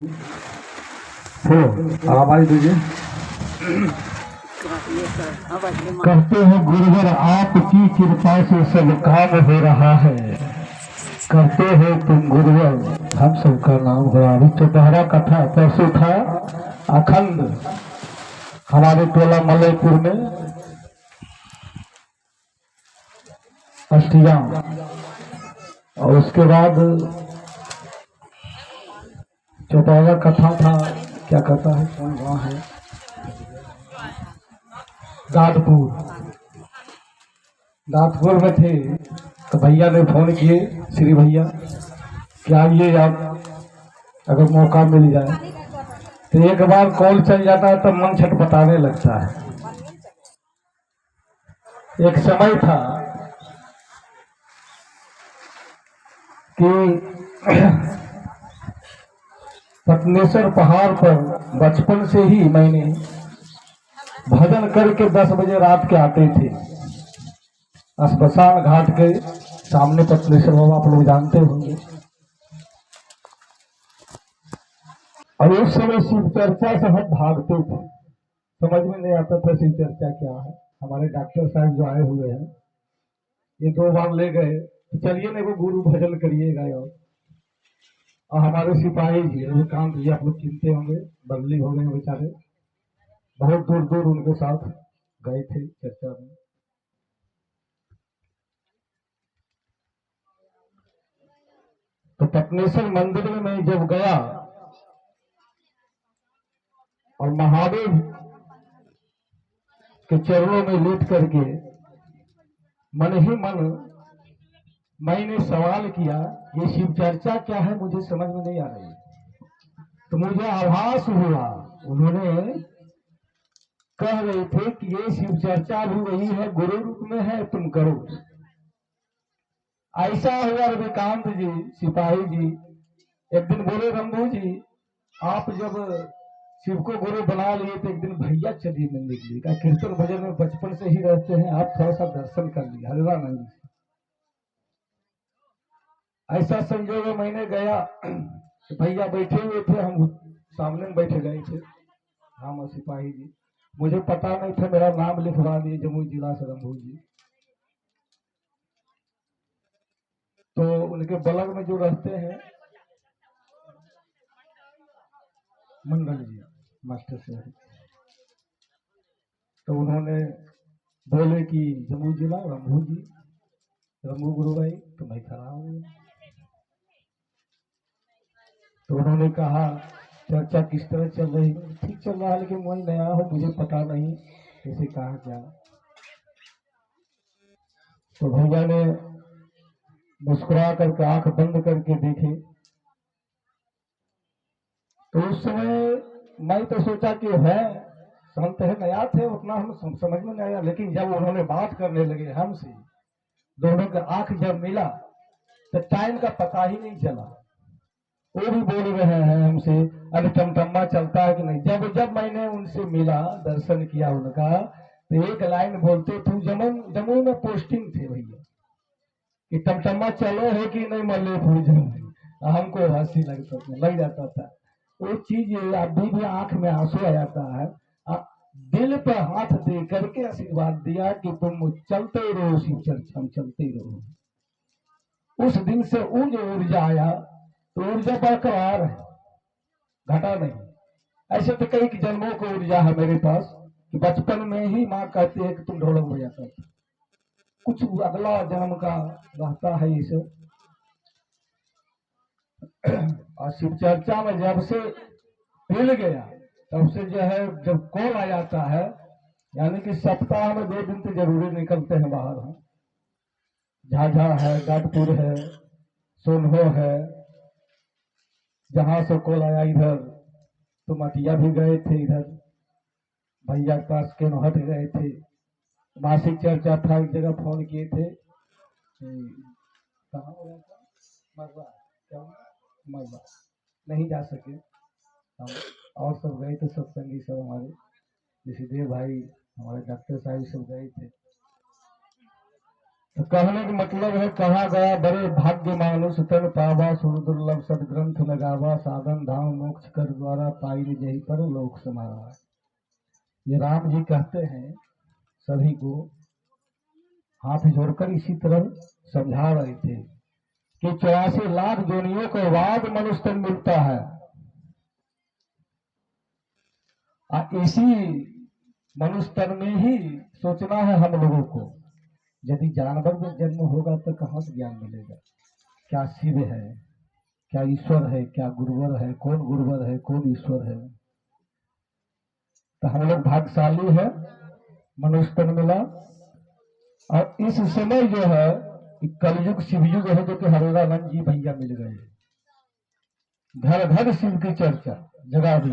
हो आवाज दीजिए। कहते हैं गुरुवर आपकी कृपा से सब काम हो रहा है। करते हो तुम गुरुवर हम सबका नाम हो रहा। अभी दोपहरा कथा परसों था अखंड हमारे टोला मलयपुर में अष्टिया, और उसके बाद चौपाला कथा था। क्या कहता है कौन गाँव है, दादपुर में थे। तो भैया ने फोन किए, श्री भैया क्या आइए आप, अगर मौका मिल जाए। तो एक बार कॉल चल जाता है तो मन छटपटाने लगता है। एक समय था कि पटनेश्वर पहाड़ पर बचपन से ही मैंने भजन करके 10 बजे रात के आते थे। स्मशान घाट के सामने पटनेश्वर बाबा आप लोग जानते होंगे। और उस समय शिव चर्चा से हम भागते थे, समझ में नहीं आता था शिव चर्चा क्या है। हमारे डॉक्टर साहब जो आए हुए हैं ये 2 बार ले गए, तो चलिए ना वो गुरु भजन करिएगा। और हमारे सिपाही जी रविकांत जी आप लोग चिंते होंगे, बदली हो गए बेचारे, बहुत दूर दूर उनके साथ गए थे चर्चा में। तो पटनेश्वर मंदिर में मैं जब गया और महादेव के चरणों में लेट करके मन ही मन मैंने सवाल किया, ये शिव चर्चा क्या है मुझे समझ में नहीं आ रही। तो मुझे आभास हुआ उन्होंने कह रहे थे कि ये शिव चर्चा भी वही है, गुरु रूप में है, तुम करो। ऐसा हुआ रविकांत जी सिपाही जी एक दिन बोले, रंभू जी आप जब शिव को गुरु बना लिए तो एक दिन भैया चलिए मिलने के लिए। कीर्तन भजन में बचपन से ही रहते हैं, आप थोड़ा सा दर्शन कर लिए हरिरानंद जी। ऐसा संजोग मैंने गया, भैया बैठे हुए थे, हम सामने में बैठे गए थे, हम और सिपाही जी। मुझे पता नहीं था, मेरा नाम लिखवा दिए जमुई जिला से रंभू जी। तो उनके बलग में जो रहते हैं मंडल जी मास्टर से, तो उन्होंने बोले कि जमुई जिला रंभू जी, रंभू गुरु भाई तो मैं खड़ा हूँ। तो उन्होंने कहा चर्चा किस तरह चल रही है। ठीक चल रहा है, लेकिन वही नया हो, मुझे पता नहीं कैसे कहा क्या। तो भैया ने मुस्कुरा करके आंख बंद करके देखे। तो उस समय मैं तो सोचा कि है संत है, नया थे, उतना हम समझ में नहीं आया। लेकिन जब उन्होंने बात करने लगे हमसे, दोनों का आंख जब मिला तो टाइम का पता ही नहीं चला। वो भी बोल रहे हैं हमसे, अरे टमटम्मा चलता है कि नहीं। जब जब मैंने उनसे मिला, दर्शन किया उनका, तो एक लाइन बोलते थे, जम्मू में पोस्टिंग थे भैया, कि टमटम्मा चलो है कि नहीं मल्लेपुर जम्मू। हमको हंसी लग जाता था। वो चीज अभी भी आंख में आंसू आ जाता है। दिल पे हाथ दे करके आशीर्वाद दिया कि तुम चलते रहो शिव चर्चा में, चलते रहो। उस दिन से वो जो ऊर्जा आया, तो ऊर्जा बरकरार है, घटा नहीं। ऐसे तो कई जन्मों को ऊर्जा है मेरे पास, कि बचपन में ही माँ कहती है कि तुम ढोलक बजाता था, कुछ अगला जन्म का रहता है ये सब। और शिव चर्चा में जब से मिल गया तब से जो है, जब कॉल आ जाता है, यानी कि सप्ताह में 2 दिन तो जरूरी निकलते हैं बाहर। हम झाझा है, गाटपुर है, सोनहो है, जहां से कॉल आया इधर, तो मटिया भी गए थे, इधर भैया के पास के नहट गए थे। मासिक चर्चा था, एक जगह फोन किए थे, कहाँ हो रहा था, मरवा, क्या मरवा नहीं जा सके हम, और सब गए थे सत्संगी सब हमारे, जैसे देव भाई हमारे डॉक्टर साहब सब गए थे। तो कहने का मतलब है, कहा गया बड़े भाग्य मानुष तन पावा सुर दुर्लभ सदग्रंथ लगावा साधन धाम मोक्ष कर द्वारा पाई जही पर लोक समारा। ये राम जी कहते हैं सभी को हाथ जोड़कर इसी तरह समझा रहे थे कि 84 लाख जोनियों के बाद मनुष्य तन मिलता है। इसी मनुष्य तन में ही सोचना है हम लोगों को, यदि जानवर में जन्म होगा तो कहां से ज्ञान मिलेगा? क्या शिव है, क्या ईश्वर है, क्या गुरुवर है, कौन गुरुवर है, कौन ईश्वर है? तो हम लोग भाग्यशाली है, मनुष्य तन मिला। और इस समय जो है कलयुग शिवयुग है, जो कि हरेरानंद जी भैया मिल गए, घर घर शिव की चर्चा जगा दी।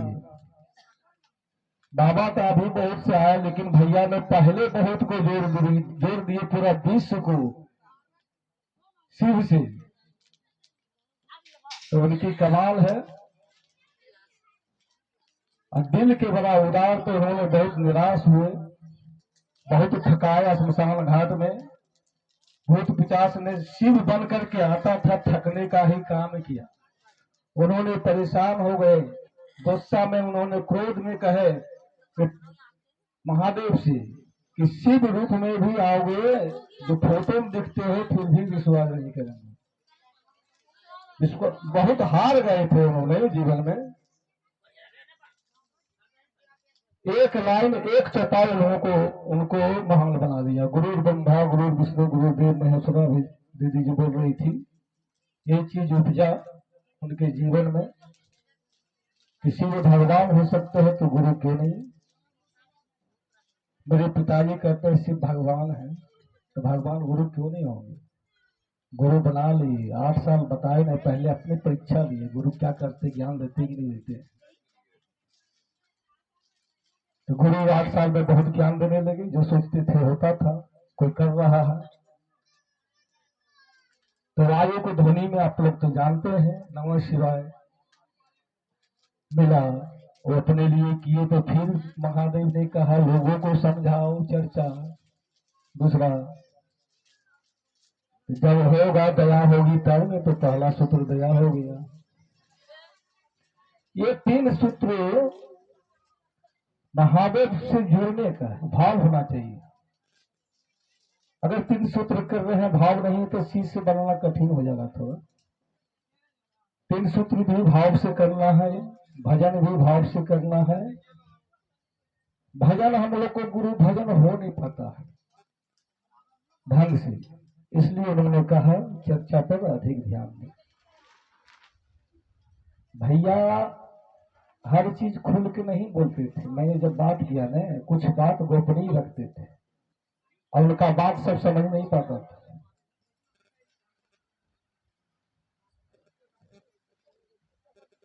बाबा तो अभी बहुत से आया, लेकिन भैया ने पहले बहुत को जोड़ दिए पूरा विश्व को शिव से। तो उनकी कमाल है। और दिल के बड़ा उदार, तो उन्होंने बहुत निराश हुए, बहुत थकाया शमशान घाट में। भूत पिशाच ने शिव बन करके आता था, थकने का ही काम किया। उन्होंने परेशान हो गए, गुस्सा में उन्होंने क्रोध में कहे कि महादेव से कि शिव रूप में भी आओगे, जो फोटो में दिखते हो फिर भी विश्वास नहीं करेंगे। बहुत हार गए थे उन्होंने जीवन में। एक लाइन, एक चौपाई उनको महान बना दिया। गुरु ब्रह्मा गुरु विष्णु गुरुदेव महेश्वरा भी दीदी जो बोल रही थी, ये चीज उपजा उनके जीवन में। किसी में भगवान हो सकते हैं तो गुरु क्यों नहीं? मेरे पिताजी कहते हैं शिव भगवान है, तो भगवान गुरु क्यों नहीं होंगे? गुरु बना लिए, 8 साल बताए ना, पहले अपनी परीक्षा लिए गुरु क्या करते, ज्ञान देते कि नहीं देते। तो गुरु 8 साल में बहुत ज्ञान देने लगे, जो सोचते थे होता था, कोई कर रहा है। तो वायु को ध्वनि में आप लोग तो जानते हैं, नमः शिवाय मिला, वो अपने लिए किए। तो फिर महादेव ने कहा लोगों को समझाओ, चर्चा। दूसरा, जब होगा दया होगी तब में, तो पहला सूत्र दया हो गया। ये 3 सूत्र महादेव से जुड़ने का भाव होना चाहिए। अगर 3 सूत्र कर रहे हैं, भाव नहीं, तो शिष्य बनाना कठिन हो जाएगा थोड़ा। 3 सूत्र भी भाव से करना है, भजन भी भाव से करना है। भजन हम लोग को गुरु भजन हो नहीं पाता है ढंग से, इसलिए उन्होंने कहा चर्चा पर अधिक ध्यान दें। भैया हर चीज खुल के नहीं बोलते थे। मैंने जब बात किया ना, कुछ बात गोपनीय रखते थे और उनका बात सब समझ नहीं पाता था।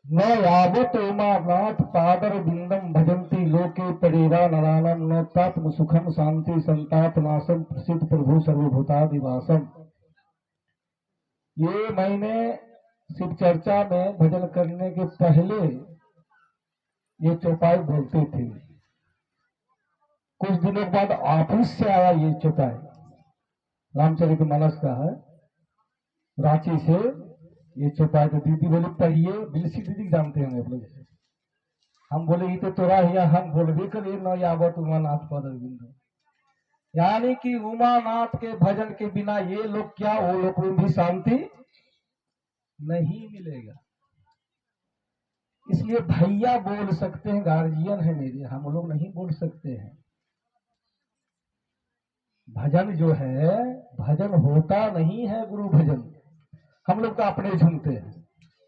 न यावत उमानाथ पादर बिंदम भजंती लोके परेवा नरानम न तात्म सुखम शांति संताप नाशम प्रसिद्ध प्रभु सर्वभूतादिवासम। ये मैंने शिव चर्चा में भजन करने के पहले ये चौपाई बोलते थे। कुछ दिनों के बाद ऑफिस से आया ये चौपाई, रामचरितमानस का है, रांची से ये चौपाई। तो दीदी बोले पढ़िए, बिलसी दीदी जानते हैं आप लोग। हम बोले ये तो तोरा हिया, हम बोलबे करिए न यावत उमानाथ पद बिंदु, यानी कि उमानाथ के भजन के बिना ये लोग क्या, वो लोग को भी शांति नहीं मिलेगा। इसलिए भैया बोल सकते हैं, गार्जियन है मेरे, हम लोग नहीं बोल सकते हैं। भजन जो है, भजन होता नहीं है गुरु भजन, हम लोग तो अपने झूमते हैं।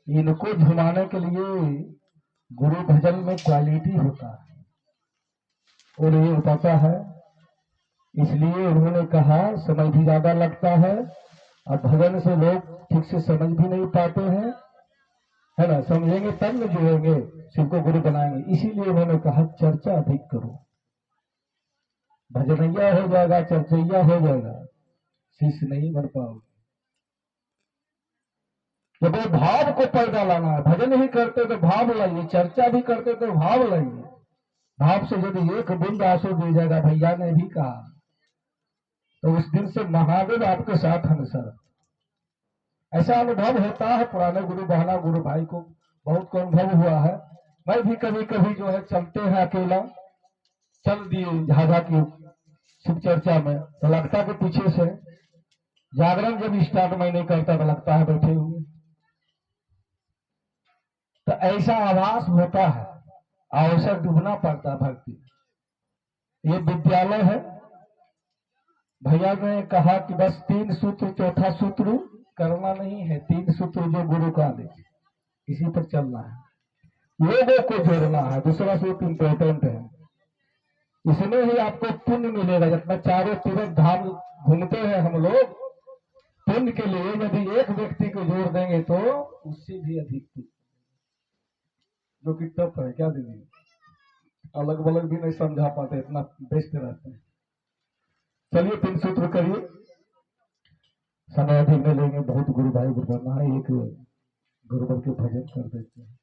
इनको झुमाने के लिए गुरु भजन में क्वालिटी होता है और ये बताता है। इसलिए उन्होंने कहा समय भी ज्यादा लगता है और भजन से लोग ठीक से समझ भी नहीं पाते हैं, है ना। समझेंगे तब में जुड़ेंगे, शिव को गुरु बनाएंगे। इसीलिए उन्होंने कहा चर्चा अधिक करो, भजनैया हो जाएगा, चर्चैया हो जाएगा, शिष्य नहीं बन पाओगे। जब वो भाव को पैदा लाना है, भजन ही करते तो भाव लाइए, चर्चा भी करते तो भाव लाइए। भाव से यदि एक बूंद आंसू दे जाएगा, भैया ने भी कहा तो उस दिन से महादेव आपके साथ हमेशा रहते। ऐसा अनुभव होता है, पुराने गुरु बहना गुरु भाई को बहुत को अनुभव हुआ है। मैं भी कभी कभी जो है चलते हैं अकेला, चल दिए झाझा की शिव चर्चा में, तो लगता के पीछे से जागरण जब स्टार्ट मैं नहीं करता तो लगता है बैठे हुए। तो ऐसा आभास होता है, आवश्यक डूबना पड़ता भक्ति। ये विद्यालय है, भैया ने कहा कि बस 3 सूत्र, चौथा सूत्र करना नहीं है, 3 सूत्र जो गुरु का दे इसी पर चलना है, लोगों को जोड़ना है। दूसरा सूत्र इंपॉर्टेंट है, इसमें ही आपको पुण्य मिलेगा। जितना चारों तीर्थ धाम घूमते हैं हम लोग, पुण्य के लिए यदि एक व्यक्ति को जोड़ देंगे तो उससे भी अधिक, जो कि टफ है क्या दीदी, अलग बलग भी नहीं समझा पाते, इतना व्यस्त रहते हैं। चलिए 3 सूत्र करिए, समय अधिक नहीं लेंगे, बहुत गुरु भाई गुरु बनना है, एक गुरुवर के भजन कर देते हैं।